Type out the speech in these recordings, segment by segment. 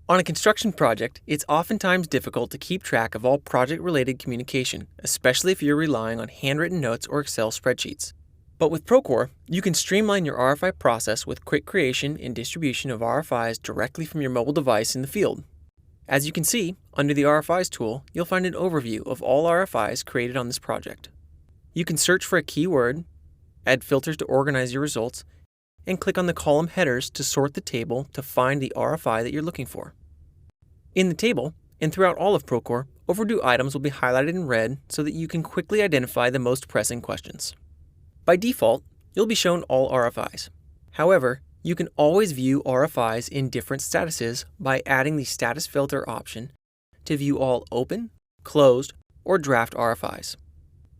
On a construction project, it's oftentimes difficult to keep track of all project-related communication, especially if you're relying on handwritten notes or Excel spreadsheets. But with Procore, you can streamline your RFI process with quick creation and distribution of RFIs directly from your mobile device in the field. As you can see, under the RFIs tool, you'll find an overview of all RFIs created on this project. You can search for a keyword, add filters to organize your results, and click on the column headers to sort the table to find the RFI that you're looking for. In the table, and throughout all of Procore, overdue items will be highlighted in red so that you can quickly identify the most pressing questions. By default, you'll be shown all RFIs. However, you can always view RFIs in different statuses by adding the status filter option to view all open, closed, or draft RFIs.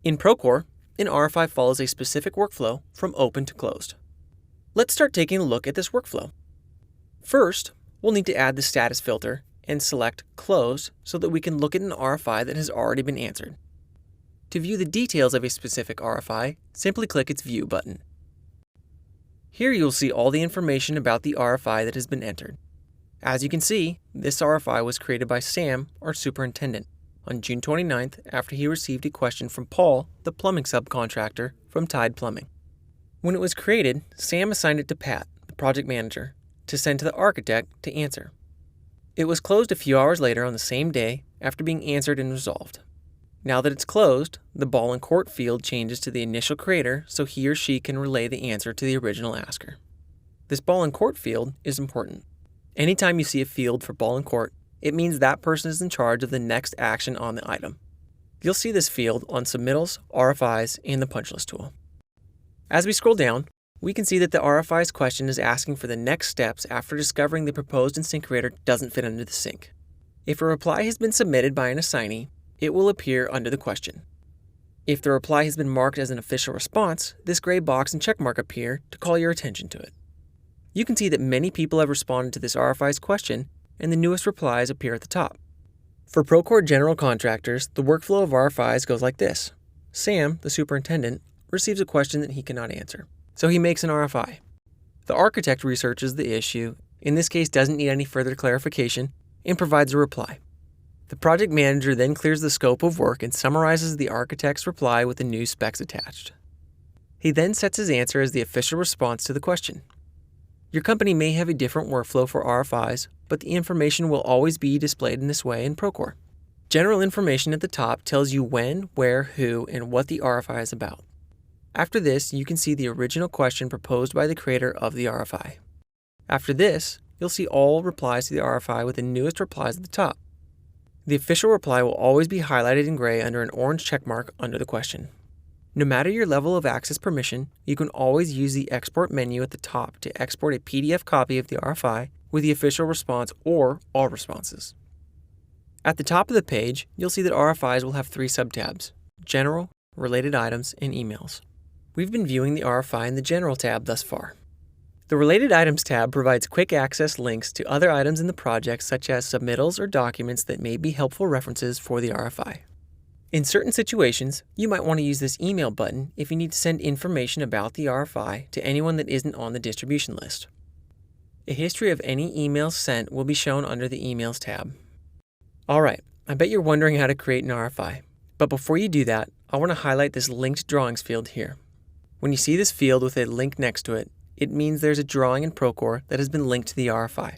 In Procore, an RFI follows a specific workflow from open to closed. Let's start taking a look at this workflow. First, we'll need to add the status filter and select Closed so that we can look at an RFI that has already been answered. To view the details of a specific RFI, simply click its View button. Here you'll see all the information about the RFI that has been entered. As you can see, this RFI was created by Sam, our superintendent, on June 29th after he received a question from Paul, the plumbing subcontractor from Tide Plumbing. When it was created, Sam assigned it to Pat, the project manager, to send to the architect to answer. It was closed a few hours later on the same day after being answered and resolved. Now that it's closed, the ball in court field changes to the initial creator so he or she can relay the answer to the original asker. This ball in court field is important. Anytime you see a field for ball in court, it means that person is in charge of the next action on the item. You'll see this field on submittals, RFIs, and the punch list tool. As we scroll down, we can see that the RFIs question is asking for the next steps after discovering the proposed InSinkErator doesn't fit under the sink. If a reply has been submitted by an assignee, it will appear under the question. If the reply has been marked as an official response, this gray box and checkmark appear to call your attention to it. You can see that many people have responded to this RFIs question, and the newest replies appear at the top. For Procore general contractors, the workflow of RFIs goes like this. Sam, the superintendent, receives a question that he cannot answer, so he makes an RFI. The architect researches the issue, in this case doesn't need any further clarification, and provides a reply. The project manager then clears the scope of work and summarizes the architect's reply with the new specs attached. He then sets his answer as the official response to the question. Your company may have a different workflow for RFIs, but the information will always be displayed in this way in Procore. General information at the top tells you when, where, who, and what the RFI is about. After this, you can see the original question proposed by the creator of the RFI. After this, you'll see all replies to the RFI with the newest replies at the top. The official reply will always be highlighted in gray under an orange checkmark under the question. No matter your level of access permission, you can always use the export menu at the top to export a PDF copy of the RFI with the official response or all responses. At the top of the page, you'll see that RFIs will have three subtabs: General, Related Items, and Emails. We've been viewing the RFI in the General tab thus far. The Related Items tab provides quick access links to other items in the project such as submittals or documents that may be helpful references for the RFI. In certain situations, you might want to use this email button if you need to send information about the RFI to anyone that isn't on the distribution list. A history of any emails sent will be shown under the Emails tab. Alright, I bet you're wondering how to create an RFI, but before you do that, I want to highlight this linked drawings field here. When you see this field with a link next to it, it means there's a drawing in Procore that has been linked to the RFI.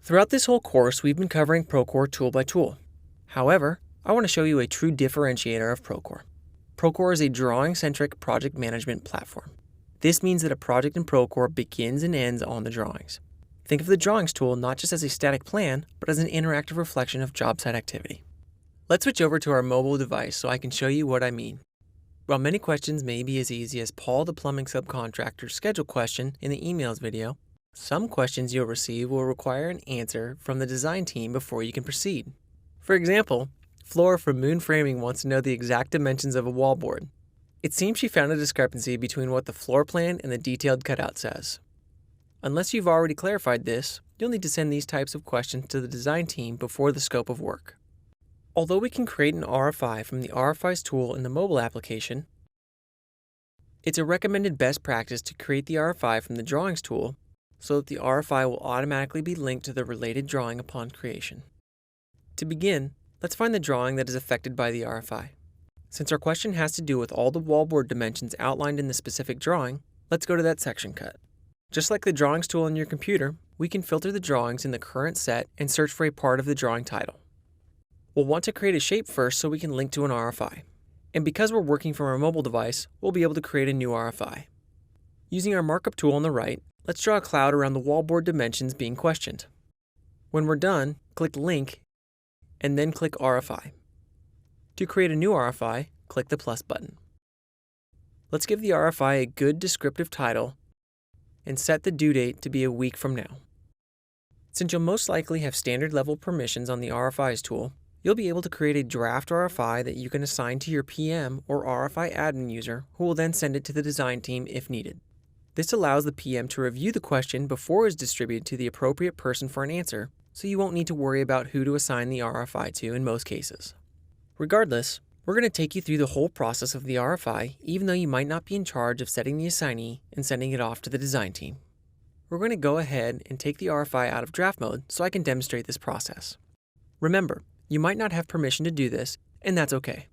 Throughout this whole course, we've been covering Procore tool by tool. However, I want to show you a true differentiator of Procore. Procore is a drawing-centric project management platform. This means that a project in Procore begins and ends on the drawings. Think of the drawings tool not just as a static plan, but as an interactive reflection of job site activity. Let's switch over to our mobile device so I can show you what I mean. While many questions may be as easy as Paul the plumbing subcontractor's schedule question in the emails video, some questions you'll receive will require an answer from the design team before you can proceed. For example, Flora from Moon Framing wants to know the exact dimensions of a wallboard. It seems she found a discrepancy between what the floor plan and the detailed cutout says. Unless you've already clarified this, you'll need to send these types of questions to the design team before the scope of work. Although we can create an RFI from the RFIs tool in the mobile application, it's a recommended best practice to create the RFI from the drawings tool so that the RFI will automatically be linked to the related drawing upon creation. To begin, let's find the drawing that is affected by the RFI. Since our question has to do with all the wallboard dimensions outlined in the specific drawing, let's go to that section cut. Just like the Drawings tool on your computer, we can filter the drawings in the current set and search for a part of the drawing title. We'll want to create a shape first so we can link to an RFI. And because we're working from our mobile device, we'll be able to create a new RFI. Using our markup tool on the right, let's draw a cloud around the wallboard dimensions being questioned. When we're done, click Link, and then click RFI. To create a new RFI, click the plus button. Let's give the RFI a good descriptive title and set the due date to be a week from now. Since you'll most likely have standard level permissions on the RFIs tool, you'll be able to create a draft RFI that you can assign to your PM or RFI admin user, who will then send it to the design team if needed. This allows the PM to review the question before it's distributed to the appropriate person for an answer, so you won't need to worry about who to assign the RFI to in most cases. Regardless, we're going to take you through the whole process of the RFI, even though you might not be in charge of setting the assignee and sending it off to the design team. We're going to go ahead and take the RFI out of draft mode so I can demonstrate this process. Remember, you might not have permission to do this, and that's okay.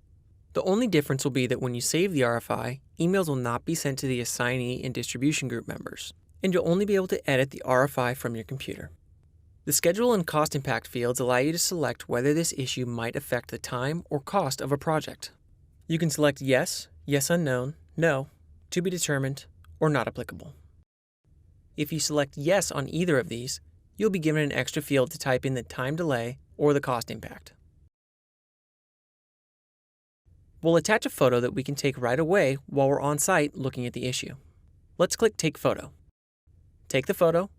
The only difference will be that when you save the RFI, emails will not be sent to the assignee and distribution group members, and you'll only be able to edit the RFI from your computer. The schedule and cost impact fields allow you to select whether this issue might affect the time or cost of a project. You can select yes, yes unknown, no, to be determined, or not applicable. If you select yes on either of these, you'll be given an extra field to type in the time delay or the cost impact. We'll attach a photo that we can take right away while we're on site looking at the issue. Let's click Take Photo. Take the photo,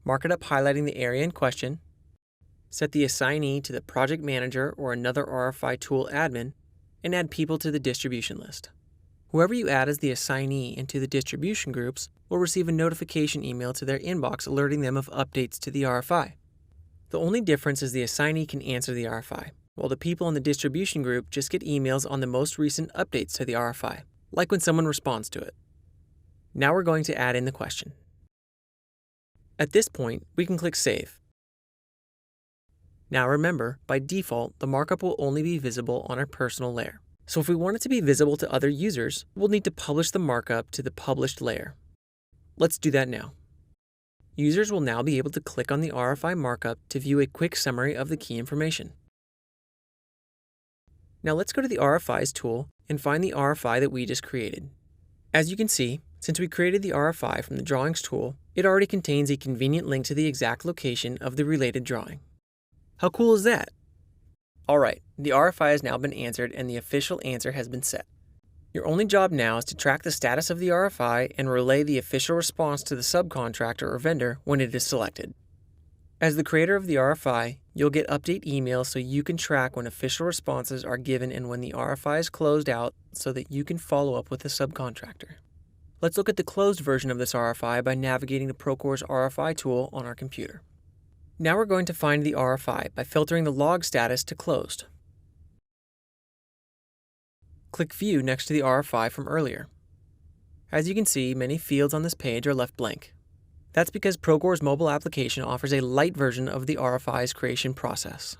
mark it up highlighting the area in question, set the assignee to the project manager or another RFI tool admin, and add people to the distribution list. Whoever you add as the assignee into the distribution groups will receive a notification email to their inbox alerting them of updates to the RFI. The only difference is the assignee can answer the RFI, while the people in the distribution group just get emails on the most recent updates to the RFI, like when someone responds to it. Now we're going to add in the question. At this point, we can click Save. Now remember, by default, the markup will only be visible on our personal layer. So if we want it to be visible to other users, we'll need to publish the markup to the published layer. Let's do that now. Users will now be able to click on the RFI markup to view a quick summary of the key information. Now let's go to the RFIs tool and find the RFI that we just created. As you can see, since we created the RFI from the Drawings tool, it already contains a convenient link to the exact location of the related drawing. How cool is that? Alright, the RFI has now been answered and the official answer has been set. Your only job now is to track the status of the RFI and relay the official response to the subcontractor or vendor when it is selected. As the creator of the RFI, you'll get update emails so you can track when official responses are given and when the RFI is closed out so that you can follow up with the subcontractor. Let's look at the closed version of this RFI by navigating to Procore's RFI tool on our computer. Now we're going to find the RFI by filtering the log status to closed. Click View next to the RFI from earlier. As you can see, many fields on this page are left blank. That's because Procore's mobile application offers a light version of the RFI's creation process.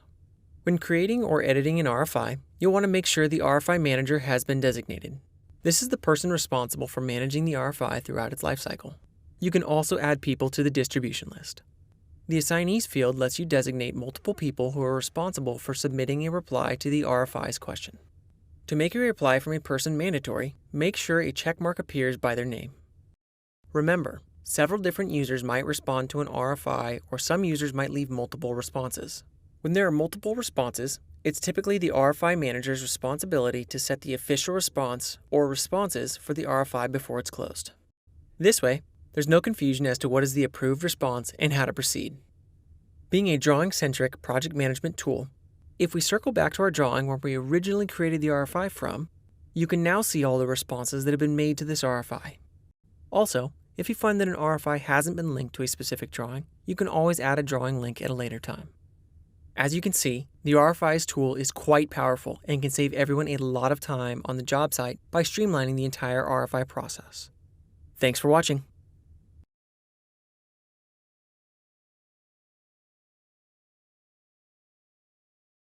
When creating or editing an RFI, you'll want to make sure the RFI manager has been designated. This is the person responsible for managing the RFI throughout its lifecycle. You can also add people to the distribution list. The Assignees field lets you designate multiple people who are responsible for submitting a reply to the RFI's question. To make a reply from a person mandatory, make sure a checkmark appears by their name. Remember, several different users might respond to an RFI, or some users might leave multiple responses. When there are multiple responses, it's typically the RFI manager's responsibility to set the official response or responses for the RFI before it's closed. This way, there's no confusion as to what is the approved response and how to proceed. Being a drawing-centric project management tool, if we circle back to our drawing where we originally created the RFI from, you can now see all the responses that have been made to this RFI. Also, if you find that an RFI hasn't been linked to a specific drawing, you can always add a drawing link at a later time. As you can see, the RFIs tool is quite powerful and can save everyone a lot of time on the job site by streamlining the entire RFI process. Thanks for watching.